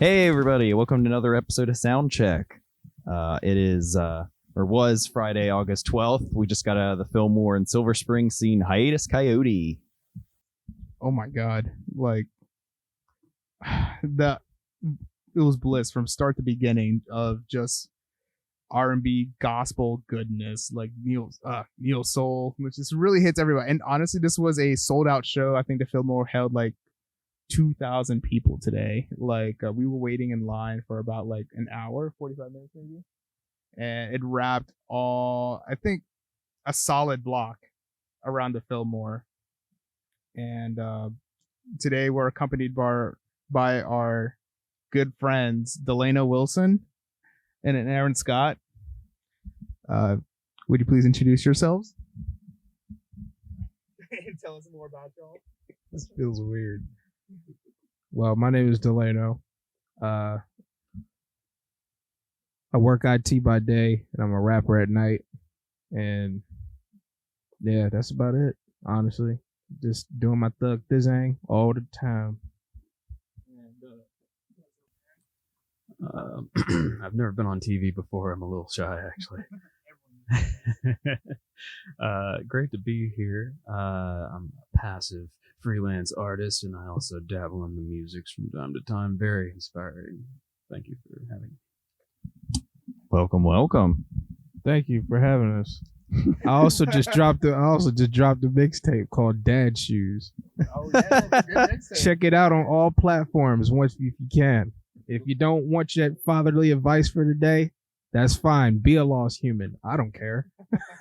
Hey everybody, welcome to another episode of Soundcheck. It is or was Friday, August 12th. We just got out of the Fillmore and Silver Spring scene Hiatus Kaiyote. Oh my god. Like it was bliss from start to beginning of just R&B gospel goodness, like Neo Soul, which just really hits everybody. And honestly, this was a sold out show. I think the Fillmore held like 2,000 people today. Like we were waiting in line for about like an hour, 45 minutes maybe, and it wrapped I think a solid block around the Fillmore. And today we're accompanied by our good friends Delano Wilson and Aaron Scott. Would you please introduce yourselves and tell us more about y'all? This feels weird. Well, my name is Delano. I work IT by day, and I'm a rapper at night. And yeah, that's about it, honestly. Just doing my thug thizang all the time. I've never been on TV before. I'm a little shy, actually. Great to be here. I'm a passive freelance artist, and I also dabble in the music from time to time. Very inspiring. Thank you for having me. Welcome. Thank you for having us. I also just dropped a mixtape called Dad Shoes. Oh yeah, good mixtape. Check it out on all platforms once if you can. If you don't want that fatherly advice for today, that's fine. Be a lost human. I don't care.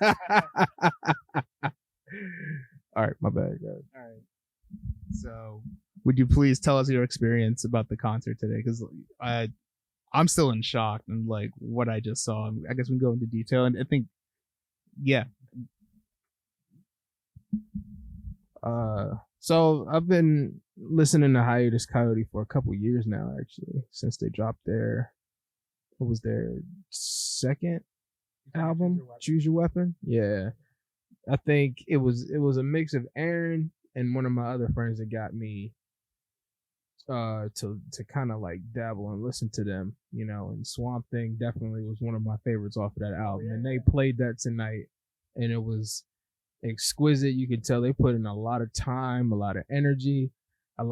All right, my bad, guys. All right. So, would you please tell us your experience about the concert today? Because I'm still in shock and like what I just saw. I guess we can go into detail, and I think, yeah. So I've been listening to Hiatus Kaiyote for a couple years now, actually, since they dropped their second album, Choose Your Weapon. Yeah, I think it was a mix of Aaron and one of my other friends that got me to kind of like dabble and listen to them, you know. And Swamp Thing definitely was one of my favorites off of that album. And they played that tonight, and it was exquisite. You could tell they put in a lot of time, a lot of energy, there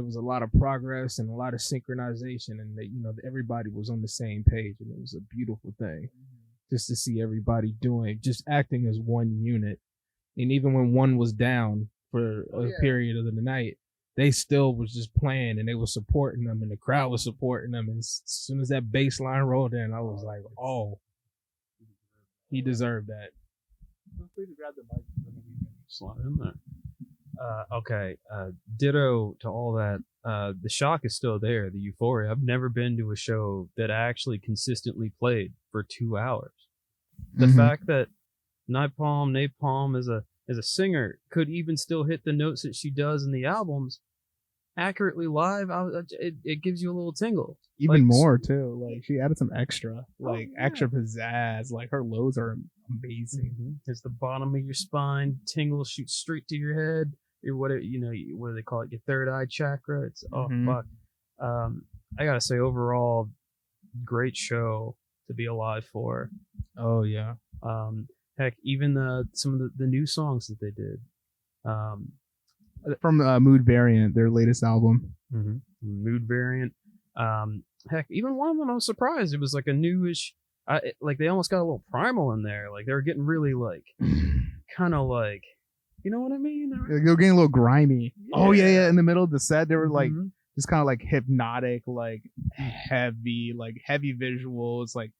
was a lot of progress and a lot of synchronization, and that, you know, everybody was on the same page, and it was a beautiful thing just to see everybody just acting as one unit. And even when one was down for a period of the night, they still was just playing, and they were supporting them, and the crowd was supporting them. And as soon as that bass line rolled in, I was like, oh, he deserved that. Feel free to grab the mic. Slide in there. Okay. Ditto to all that. The shock is still there. The euphoria. I've never been to a show that actually consistently played for 2 hours. The fact that Napalm as a singer could even still hit the notes that she does in the albums accurately live, it gives you a little tingle. Even more too. Like she added some extra pizzazz. Like her lows are amazing. It's the bottom of your spine, tingle shoots straight to your head. What do they call it? Your third eye chakra. It's fuck. I gotta say, overall, great show to be alive for. Oh yeah. Heck, even some of the new songs that they did. From Mood Variant, their latest album. Mood Variant. Heck, even one of them I was surprised. It was like a newish. Like they almost got a little primal in there. Like they were getting really like, kind of like, you know what I mean? They were getting a little grimy. Yeah. Oh yeah. In the middle of the set, they were like just kind of like hypnotic, like heavy visuals, like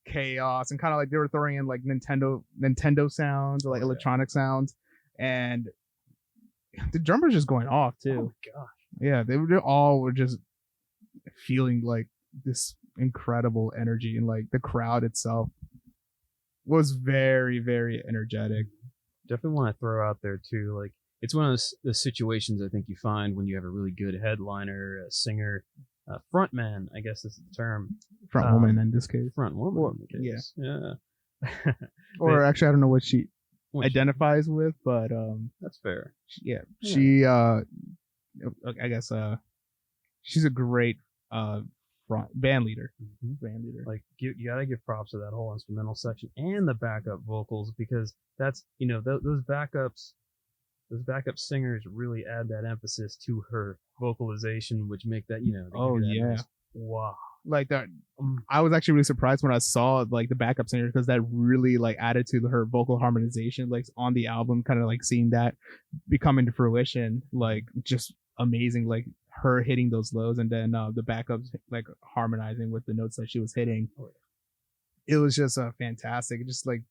chaos, and kind of like they were throwing in like Nintendo sounds or like electronic sounds, and the drummers just going off too. Oh my gosh. Yeah, they all were just feeling like this incredible energy, and like the crowd itself was very, very energetic. Definitely want to throw out there too, like it's one of the situations I think you find when you have a really good headliner, a singer, frontman, I guess is the term. Front woman in this case. Front woman in the case. Yeah. Or actually, I don't know what she identifies with, but that's fair. She I guess she's a great band leader. Like you gotta give props to that whole instrumental section and the backup vocals, because that's those backup singers really add that emphasis to her vocalization, which make that nice, wow. Like that, I was actually really surprised when I saw like the backup singer, because that really like added to her vocal harmonization, like on the album, kind of like seeing that become into fruition, like just amazing, like her hitting those lows and then the backups like harmonizing with the notes that she was hitting. It was just fantastic. Just like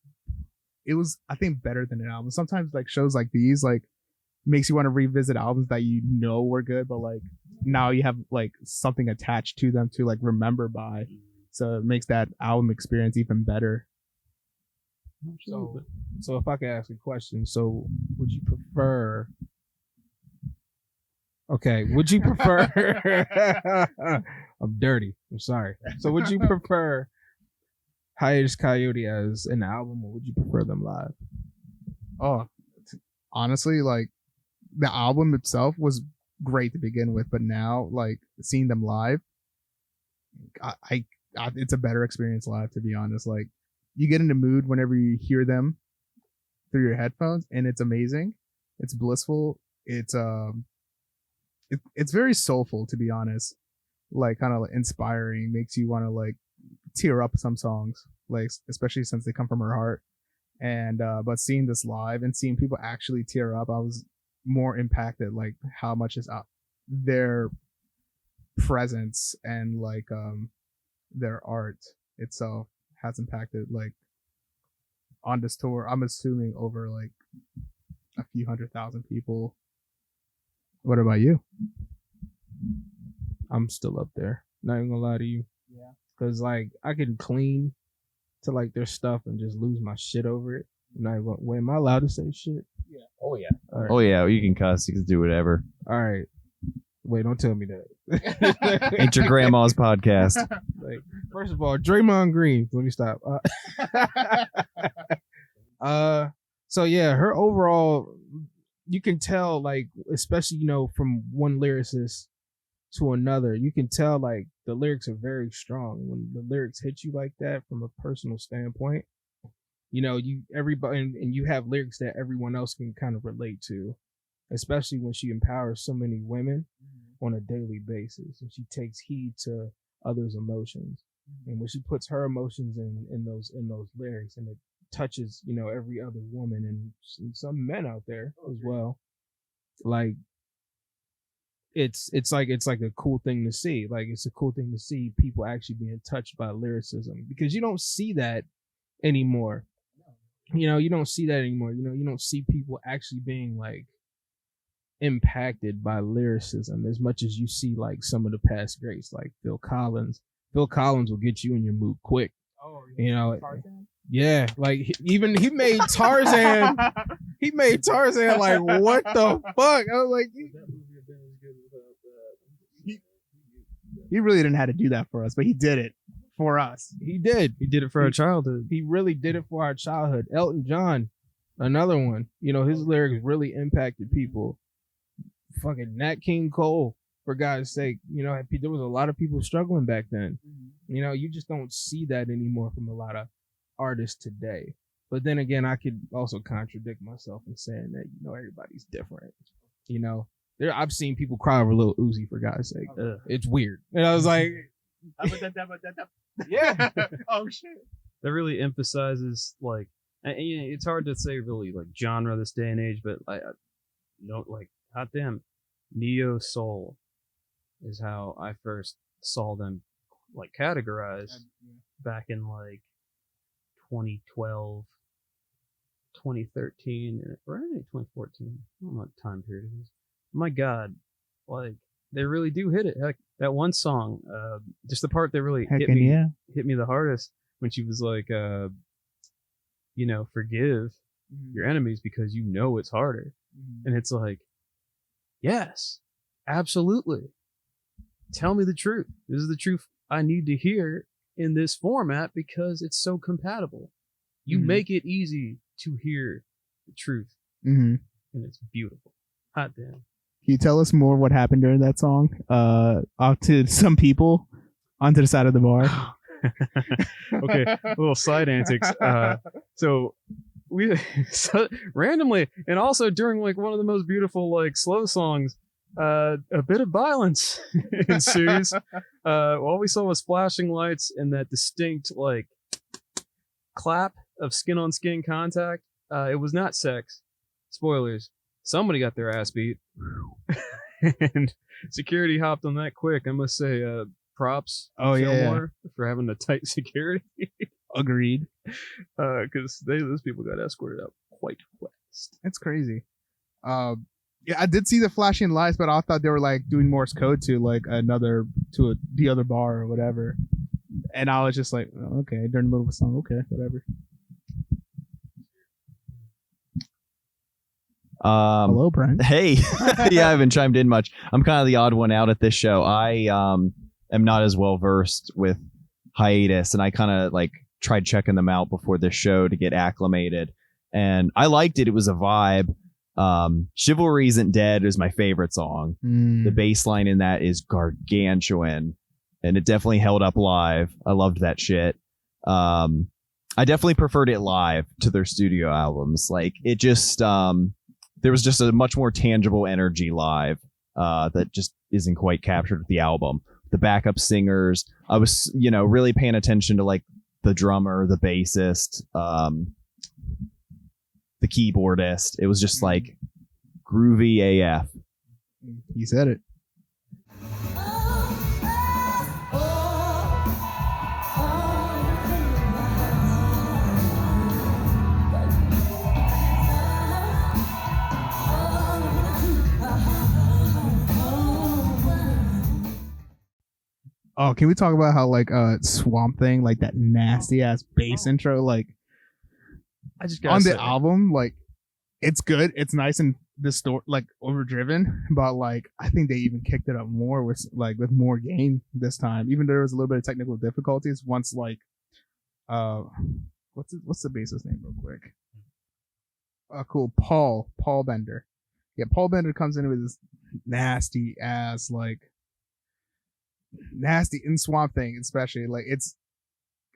it was, I think, better than an album. Sometimes like shows like these like makes you want to revisit albums that were good, but like now you have like something attached to them to like remember by, so it makes that album experience even better. So if I could ask a question, so would you prefer I'm dirty, I'm sorry, so would you prefer Hiatus Kaiyote as an album, or would you prefer them live? Oh, honestly, like the album itself was great to begin with, but now like seeing them live, I it's a better experience live, to be honest. Like you get in the mood whenever you hear them through your headphones, and it's amazing. It's blissful. It's very soulful, to be honest. Like kind of like inspiring, makes you want to like tear up some songs, like especially since they come from her heart. And but seeing this live and seeing people actually tear up, I was more impacted, like how much is their presence and like their art itself has impacted like on this tour. I'm assuming over like a few 100,000 people. What about you? I'm still up there, not even gonna lie to you. Yeah, because like I can clean to like their stuff and just lose my shit over it. Wait, am I allowed to say shit? Yeah. Oh yeah. Right. Oh yeah. You can cuss. You can do whatever. All right. Wait, don't tell me that. Ain't your grandma's podcast. Like, first of all, Draymond Green. Let me stop. So yeah, her overall, you can tell, like, especially from one lyricist to another, you can tell like the lyrics are very strong. When the lyrics hit you like that from a personal standpoint, everybody, and you have lyrics that everyone else can kind of relate to, especially when she empowers so many women on a daily basis, and she takes heed to others' emotions. And when she puts her emotions in those lyrics, and it touches every other woman and some men out there as well, like it's like a cool thing to see. Like it's a cool thing to see people actually being touched by lyricism, because you don't see that anymore. You don't see that anymore. You don't see people actually being like impacted by lyricism as much as you see like some of the past greats, like Phil Collins. Phil Collins will get you in your mood quick. Oh, yeah. Tarzan? Yeah, like he made Tarzan. He made Tarzan like, what the fuck? I was like, he really didn't have to do that for us, but he did it for us. He did it for our childhood. He really did it for our childhood. Elton John, another one. His lyrics really impacted people. Fucking Nat King Cole, for God's sake. There was a lot of people struggling back then. You just don't see that anymore from a lot of artists today. But then again, I could also contradict myself in saying that everybody's different. I've seen people cry over Lil Uzi, for God's sake. It's weird. And I was like, yeah. Oh shit. That really emphasizes like, and it's hard to say really like genre this day and age, but hot damn, neo soul is how I first saw them like categorized back in like 2012, 2013, or 2014. I don't know what time period it is. My God, like they really do hit it. Heck, that one song, just the part that really hit me the hardest, when she was like, forgive your enemies because it's harder. And it's like, yes, absolutely. Tell me the truth. This is the truth I need to hear in this format because it's so compatible. You make it easy to hear the truth. And it's beautiful. Hot damn. you tell us more what happened during that song? Off to some people onto the side of the bar. Okay, a little side antics. So we randomly, and also during like one of the most beautiful like slow songs, a bit of violence ensues. All we saw was flashing lights and that distinct like clap of skin on skin contact. It was not sex. Spoilers. Somebody got their ass beat, and security hopped on that quick. I must say, props. Oh, yeah. Fillmore for having a tight security. Agreed. Because those people got escorted out quite fast. It's crazy. Yeah, I did see the flashing lights, but I thought they were like doing Morse code to like the other bar or whatever. And I was just like, oh, okay, during the middle of a song, okay, whatever. Hello, Brian. Hey. Yeah, I haven't chimed in much. I'm kind of the odd one out at this show. I am not as well versed with Hiatus, and I kind of like tried checking them out before this show to get acclimated, and I liked it. It was a vibe. Chivalry Isn't Dead is my favorite song. The bass line in that is gargantuan, and it definitely held up live. I loved that shit. I definitely preferred it live to their studio albums. Like it just there was just a much more tangible energy live that just isn't quite captured with the album. The backup singers, I was, really paying attention to like the drummer, the bassist, the keyboardist. It was just like groovy AF. He said it. Oh, can we talk about how like Swamp Thing, like that nasty ass bass intro, like I just on the album, like it's good, it's nice and like overdriven, but like I think they even kicked it up more with more gain this time. Even though there was a little bit of technical difficulties once like what's the bassist name real quick? Cool, Paul Bender. Yeah, Paul Bender comes in with this nasty ass like nasty in Swamp Thing, especially like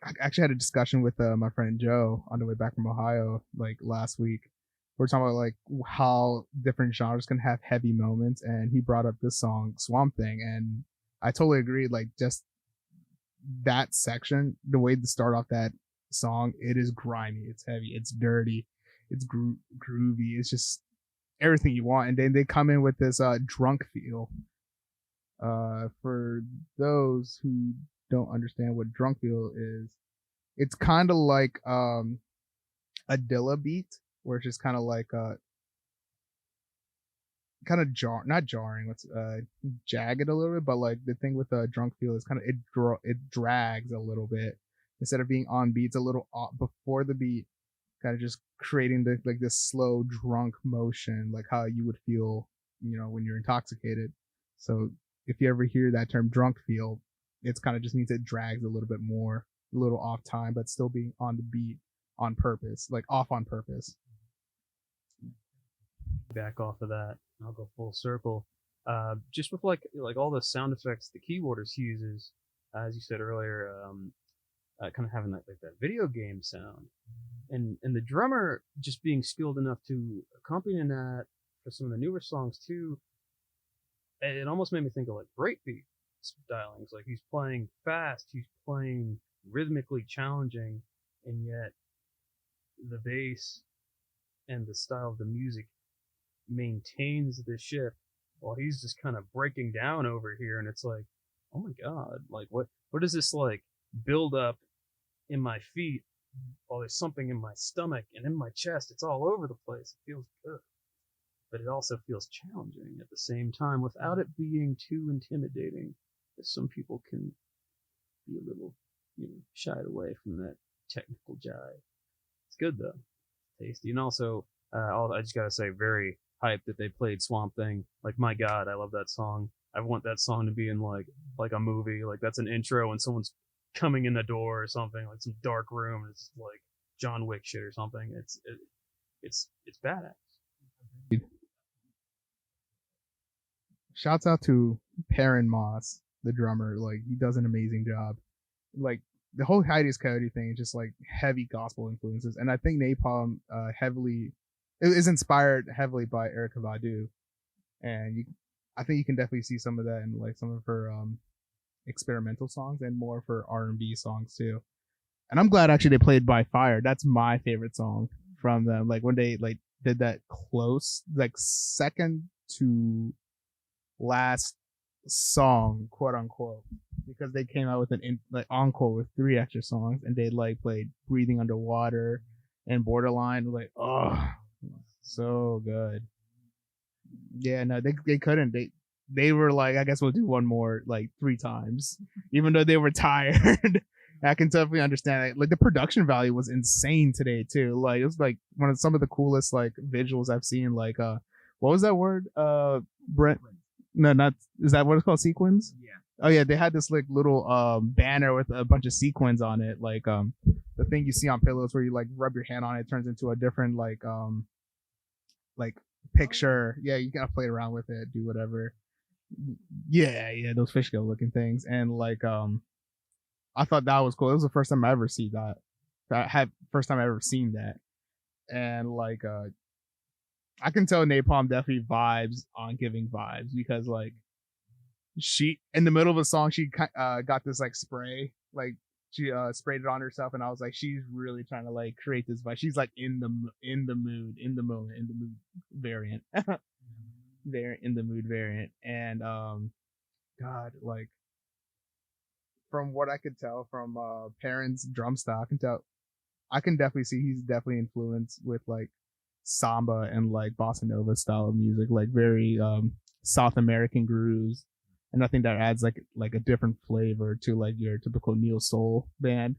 I actually had a discussion with my friend Joe on the way back from Ohio like last week. We're talking about like how different genres can have heavy moments, and he brought up this song Swamp Thing, and I totally agree. Like just that section, the way to start off that song, it is grimy, it's heavy, it's dirty, it's groovy, it's just everything you want. And then they come in with this drunk feel. For those who don't understand what drunk feel is, it's kind of like a Dilla beat, where it's just kind of like kind of not jarring, what's jagged a little bit, but like the thing with the drunk feel is kind of it drags a little bit instead of being on beats a little before the beat, kind of just creating this slow drunk motion, like how you would feel when you're intoxicated. So if you ever hear that term drunk feel, it's kind of just means it drags a little bit more, a little off time, but still being on the beat on purpose, like off on purpose. Back off of that, I'll go full circle. Just with like all the sound effects the keyboardist uses, as you said earlier, kind of having that video game sound, and the drummer just being skilled enough to accompany that for some of the newer songs too. It almost made me think of like breakbeat stylings. Like he's playing fast, he's playing rhythmically challenging, and yet the bass and the style of the music maintains the shift while he's just kind of breaking down over here. And it's like, oh my god, like what is this like build up in my feet while there's something in my stomach and in my chest? It's all over the place. It feels good, but it also feels challenging at the same time without it being too intimidating, as some people can be a little shied away from that technical jive. It's good though, tasty. And also I just gotta say, very hyped that they played Swamp Thing. Like, my god, I love that song. I want that song to be in like a movie. Like that's an intro and someone's coming in the door or something, like some dark room, and it's like John Wick shit or something. It's badass. shouts out to Perrin Moss, the drummer. Like he does an amazing job. Like the whole Hiatus Kaiyote thing is just like heavy gospel influences, and I think Napalm heavily is inspired heavily by Erykah Badu, and I think you can definitely see some of that in like some of her experimental songs and more of her R&B songs too. And I'm glad actually they played By Fire. That's my favorite song from them. Like when they like did that close, like second to last song, quote unquote, because they came out with an like encore with 3 extra songs, and they like played Breathing Underwater and Borderline. Like, oh, so good. Yeah, no, they couldn't. They were like, I guess we'll do one more like 3 times, even though they were tired. I can definitely understand it. Like the production value was insane today too. Like it was like one of some of the coolest like visuals I've seen. Like what was that word? Brent? No, not is that what it's called? Sequins? Yeah. Oh yeah, they had this like little banner with a bunch of sequins on it. Like the thing you see on pillows where you like rub your hand on it, turns into a different like picture. Yeah, you gotta play around with it, do whatever. Yeah, those fish scale looking things. And like I thought that was cool. It was the first time I ever see that. First time I ever seen that. And like I can tell Napalm definitely vibes on giving vibes, because like she in the middle of a song she got this like spray, like she sprayed it on herself, and I was like, she's really trying to like create this vibe. She's like in the mood, in the moment, in the mood variant. There in the mood variant. And God, like from what I could tell from Perrin's drum style, I can definitely see he's definitely influenced with like samba and like bossa nova style of music, like very South American grooves. And I think that adds like a different flavor to like your typical neo soul band,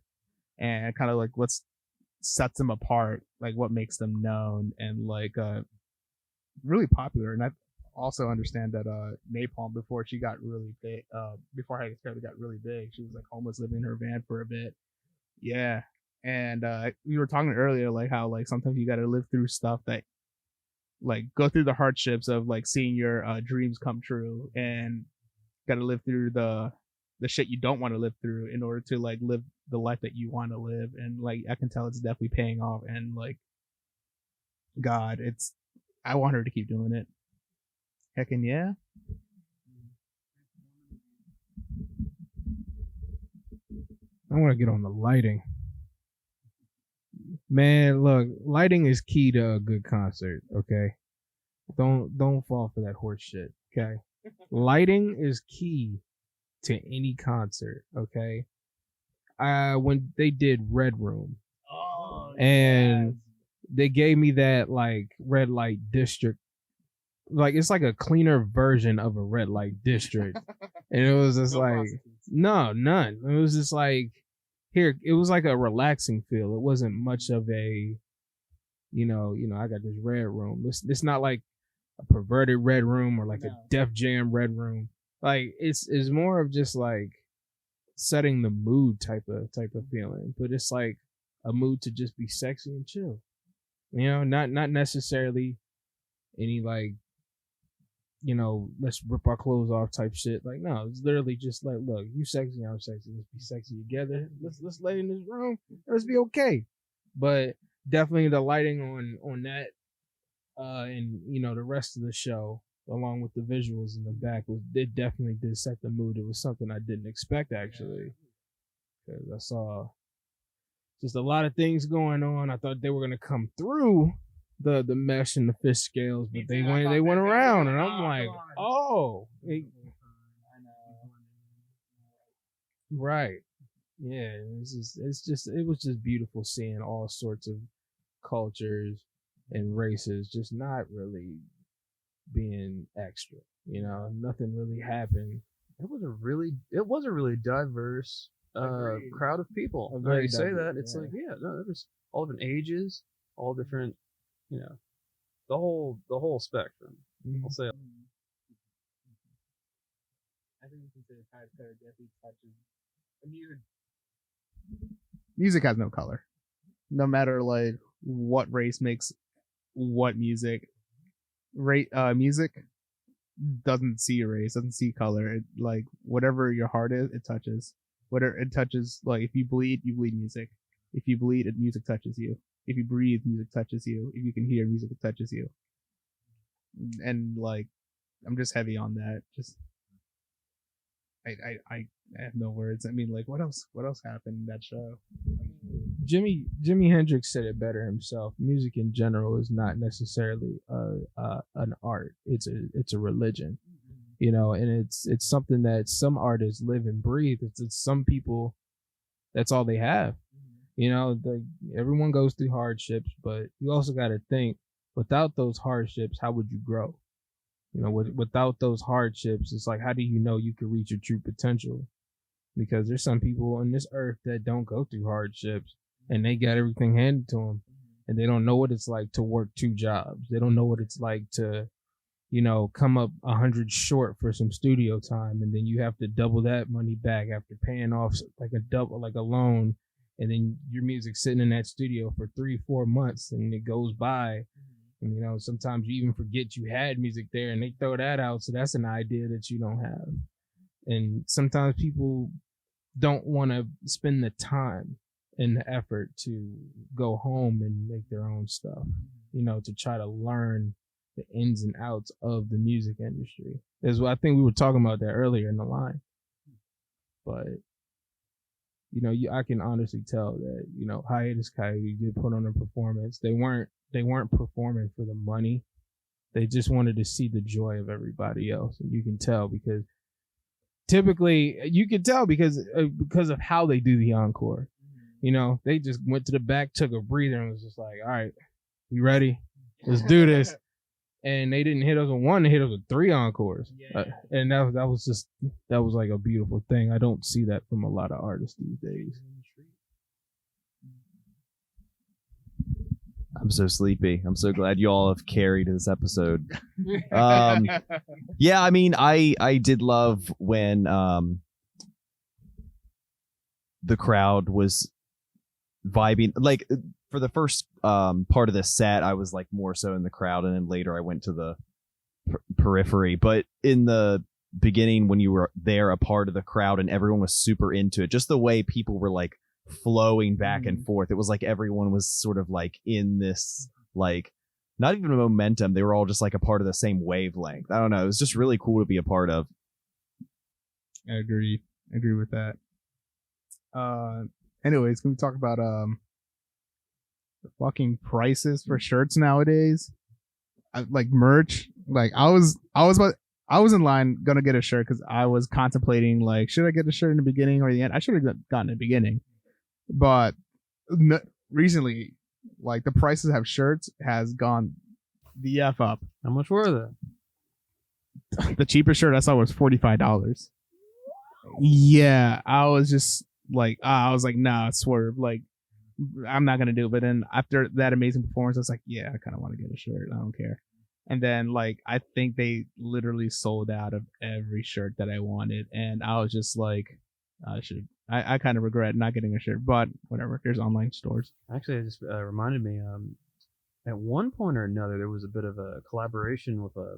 and kind of like what sets them apart, like what makes them known and like really popular. And I also understand that Napalm, before she got really big, before Hiatus Kaiyote got really big, she was like homeless, living in her van for a bit. Yeah. And we were talking earlier, like how like sometimes you got to live through stuff that like go through the hardships of like seeing your dreams come true, and got to live through the shit you don't want to live through in order to like live the life that you want to live. And like I can tell it's definitely paying off, and like God, I want her to keep doing it. Heckin' yeah. I want to get on the lighting. Man, look, lighting is key to a good concert, okay? Don't fall for that horse shit, okay? Lighting is key to any concert, okay? When they did Red Room, and they gave me that like red light district, like it's like a cleaner version of a red light district. And it was just like no, none. It was just like here, it was like a relaxing feel. It wasn't much of a you know, I got this red room. It's not like a perverted red room or like a Def Jam red room. Like it's more of just like setting the mood type of feeling. But it's like a mood to just be sexy and chill. You know, not necessarily any like, you know, let's rip our clothes off type shit. Like, no, it's literally just like, look, you sexy, I'm sexy. Let's be sexy together. Let's lay in this room. Let's be okay. But definitely the lighting on that, and you know the rest of the show, along with the visuals in the back, it definitely did set the mood. It was something I didn't expect actually, because I saw just a lot of things going on. I thought they were gonna come through the mesh and the fish scales, but they went around, and I'm like, oh, right, yeah. It was just beautiful seeing all sorts of cultures and races just not really being extra. You know, nothing really happened. It was a really diverse crowd of people. When you say that, it's like, yeah, no, there was all different ages, all different, you know, the whole spectrum. I'll say. I think you can say Hiatus Kaiyote definitely touches music has no color, no matter like what race makes what music. Music doesn't see race, doesn't see color. It, like whatever your heart is, it touches. Whatever it touches, like if you bleed music. If you bleed, music touches you. If you breathe, music touches you. If you can hear music, it touches you. And like, I'm just heavy on that. Just, I have no words. I mean, like, what else happened in that show? Jimi Hendrix said it better himself. Music in general is not necessarily an art. It's a religion, you know, and it's something that some artists live and breathe. It's some people, that's all they have. You know, everyone goes through hardships, but you also got to think, without those hardships, how would you grow? You know, without those hardships, it's like, how do you know you can reach your true potential? Because there's some people on this earth that don't go through hardships, and they got everything handed to them, and they don't know what it's like to work 2 jobs. They don't know what it's like to, you know, come up 100 short for some studio time, and then you have to double that money back after paying off like a loan, and then your music's sitting in that studio for 3-4 months, and it goes by. And, you know, sometimes you even forget you had music there, and they throw that out. So that's an idea that you don't have. And sometimes people don't want to spend the time and the effort to go home and make their own stuff, you know, to try to learn the ins and outs of the music industry. I think we were talking about that earlier in the line. But, you know, I can honestly tell that, you know, Hiatus Kaiyote did put on a performance. They weren't performing for the money. They just wanted to see the joy of everybody else. And you can tell because of how they do the encore. You know, they just went to the back, took a breather, and was just like, all right, you ready? Let's do this. And they didn't hit us with 1, they hit us with 3 encores. Yeah. And that was like a beautiful thing. I don't see that from a lot of artists these days. I'm so sleepy. I'm so glad you all have carried this episode. Yeah, I mean, I did love when the crowd was vibing. Like for the first part of the set, I was like more so in the crowd, and then later I went to the periphery. But in the beginning, when you were there, a part of the crowd, and everyone was super into it, just the way people were like flowing back and forth. It was like everyone was sort of like in this, like, not even a momentum. They were all just like a part of the same wavelength. I don't know. It was just really cool to be a part of. I agree with that. Anyways, can we talk about the fucking prices for shirts nowadays? Like merch. Like I was in line gonna get a shirt because I was contemplating, like, should I get a shirt in the beginning or the end? I should have gotten the beginning. But recently, like, the prices of shirts has gone the F up. How much were they? The cheapest shirt I saw was $45. Yeah, I was just like, nah, swerve. Like, I'm not gonna do it. But then after that amazing performance, I was like, yeah, I kind of want to get a shirt. I don't care. And then, like, I think they literally sold out of every shirt that I wanted, and I was just like, I kind of regret not getting a shirt, but whatever. There's online stores. Actually, it just reminded me. At one point or another, there was a bit of a collaboration with a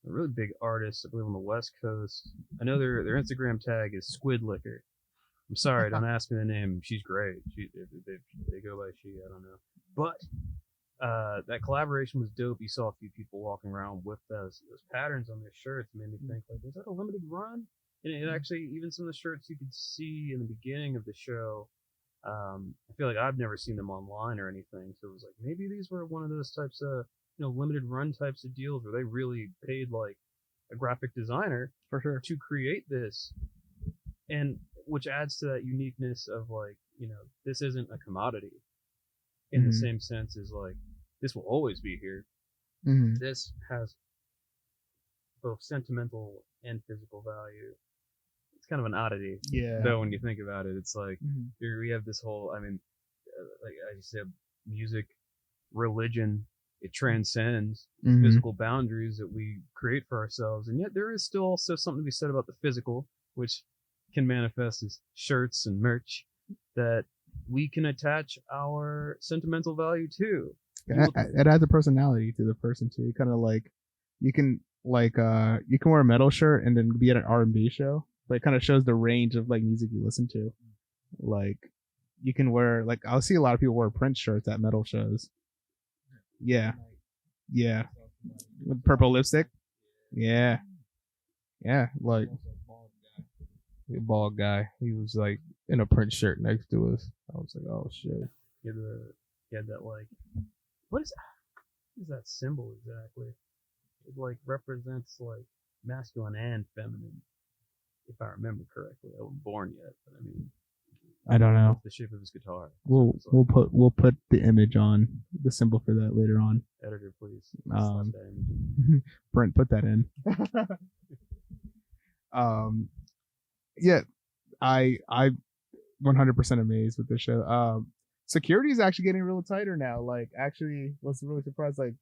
really big artist, I believe, on the West Coast. I know their Instagram tag is Squid Liquor. I'm sorry, don't ask me the name. She's great. They go by she. I don't know, but that collaboration was dope. You saw a few people walking around with those patterns on their shirts. It made me think, like, is that a limited run? And it actually, even some of the shirts you could see in the beginning of the show, I feel like I've never seen them online or anything. So it was like, maybe these were one of those types of, you know, limited run types of deals where they really paid like a graphic designer for sure to create this, and which adds to that uniqueness of, like, you know, this isn't a commodity in the same sense as, like, this will always be here. This has both sentimental and physical value. It's kind of an oddity, though, when you think about it. It's like here we have this whole, I mean, like I said, music, religion, it transcends physical boundaries that we create for ourselves, and yet there is still also something to be said about the physical, which can manifest as shirts and merch that we can attach our sentimental value to. It adds a personality to the person too. Kind of like, you can like you can wear a metal shirt and then be at an R&B show. But it kind of shows the range of like music you listen to. Like you can wear like I'll see a lot of people wear Prince shirts at metal shows. Yeah. Yeah. With purple lipstick. Yeah. Yeah, like The bald guy. He was like in a Prince shirt next to us. I was like, oh shit. He had that like, what is that symbol exactly? It like represents like masculine and feminine, if I remember correctly. I wasn't born yet, but I mean, I don't know. the shape of his guitar. We'll put the image on the symbol for that later on. Editor, please. Brent, put that in. Yeah, I 100% amazed with this show. Security is actually getting a little tighter now. Like, actually, was really surprised. Like,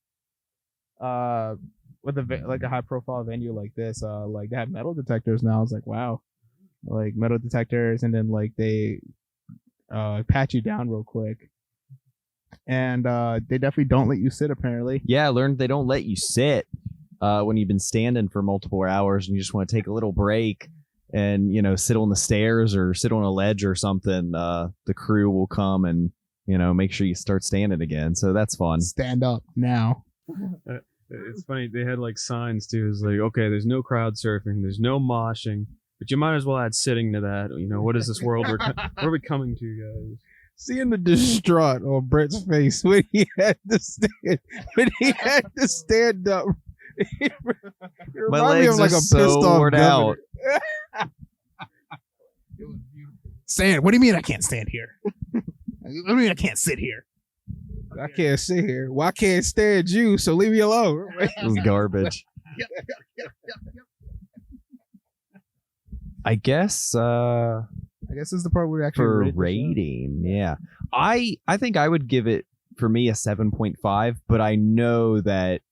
with a high profile venue like this, like they have metal detectors now. I was like, wow, like metal detectors, and then like they pat you down real quick, and they definitely don't let you sit. Apparently, Yeah, I learned they don't let you sit when you've been standing for multiple hours and you just want to take a little break and, you know, sit on the stairs or sit on a ledge or something. The crew will come and, you know, make sure you start standing again. So that's fun. stand up now. It's funny, they had like signs too. It's like, okay, there's no crowd surfing, there's no moshing, but you might as well add sitting to that. You know, what is this world where are we coming to, guys? Seeing the distraught on Brett's face when he had to stand up. It My reminded me legs of like are a so pissed off worn out. governor. Stand. What do you mean I can't stand here? What do you mean I can't sit here? I can't sit here. Well, I can't stand you, so leave me alone. It was garbage. I guess This is the part where we actually for rate the show. rating, yeah. I think I would give it, for me, a 7.5, but I know that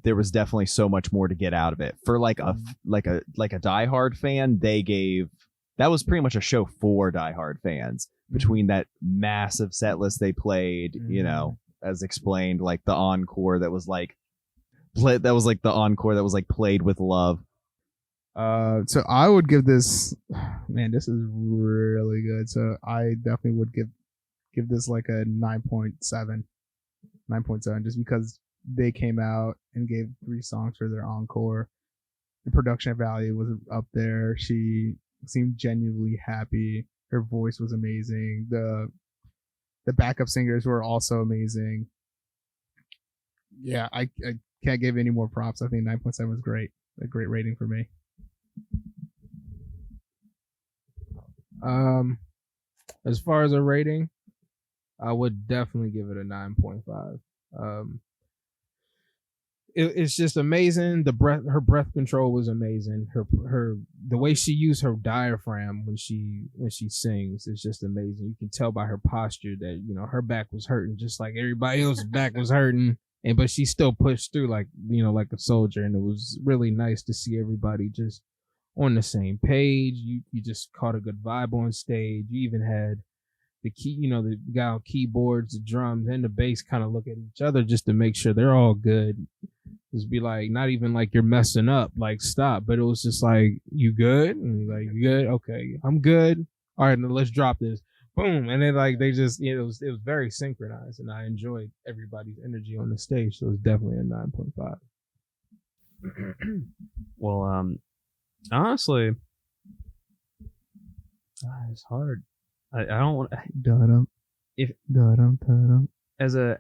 there was definitely so much more to get out of it. For like a diehard fan, that was pretty much a show for diehard fans. Between that massive set list they played, you know, as explained, like the encore that was like played with love. So I would give this, man, this is really good. So I definitely would give this like a 9.7, just because they came out and gave 3 songs for their encore. The production value was up there. She seemed genuinely happy. Her voice was amazing. The backup singers were also amazing. Yeah, I can't give any more props. I think 9.7 was great. A great rating for me. As far as a rating, I would definitely give it a 9.5. It's just amazing. Her breath control was amazing. The way she used her diaphragm when she sings is just amazing. You can tell by her posture that, you know, her back was hurting just like everybody else's back was hurting, but she still pushed through like, you know, like a soldier. And it was really nice to see everybody just on the same page. You just caught a good vibe on stage. You even had the guy on keyboards, the drums, and the bass kind of look at each other just to make sure they're all good. Just be like, not even like you're messing up, like stop. But it was just like, you good? And like, you good? Okay, I'm good. All right, now let's drop this. Boom. And then like they just, it was very synchronized, and I enjoyed everybody's energy on the stage. So it was definitely a 9.5. Well, honestly, it's hard. I don't want as an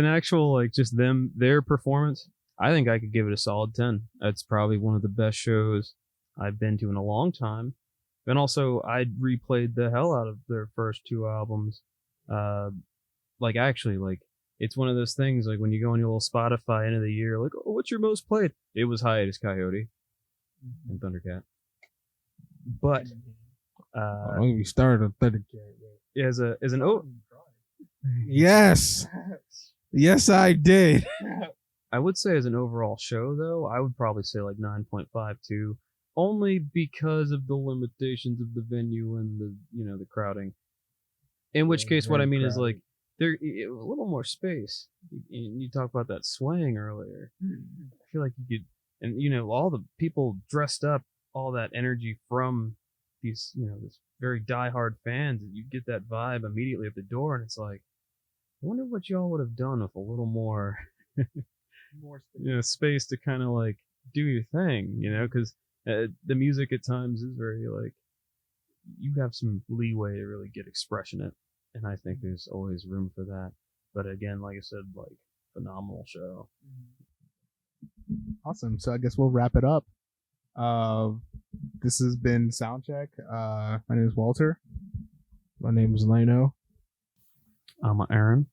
actual like just their performance. I think I could give it a solid 10. That's probably one of the best shows I've been to in a long time. And also, I replayed the hell out of their first 2 albums. Like actually, like it's one of those things like when you go on your little Spotify end of the year, like, oh, what's your most played? It was Hiatus Kaiyote and Thundercat. But don't get me started on Thundercat. as an Yes, I did. I would say as an overall show though, I would probably say like 9.52, only because of the limitations of the venue and the crowding. In which case, what I mean is like there a little more space. You talked about that swaying earlier. I feel like you could, and all the people dressed up, all that energy from these, this very diehard fans, and you get that vibe immediately at the door, and it's like, I wonder what y'all would have done with a little more, space to kind of like do your thing, because the music at times is very like, you have some leeway to really get expression it, and I think there's always room for that. But again, like I said, like, phenomenal show. Awesome. So I guess we'll wrap it up. This has been Soundcheck. My name is Walter. My name is Leno. I'm Aaron.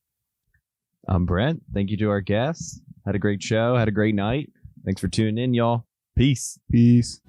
I'm Brent. Thank you to our guests. Had a great show. Had a great night. Thanks for tuning in, y'all. Peace. Peace.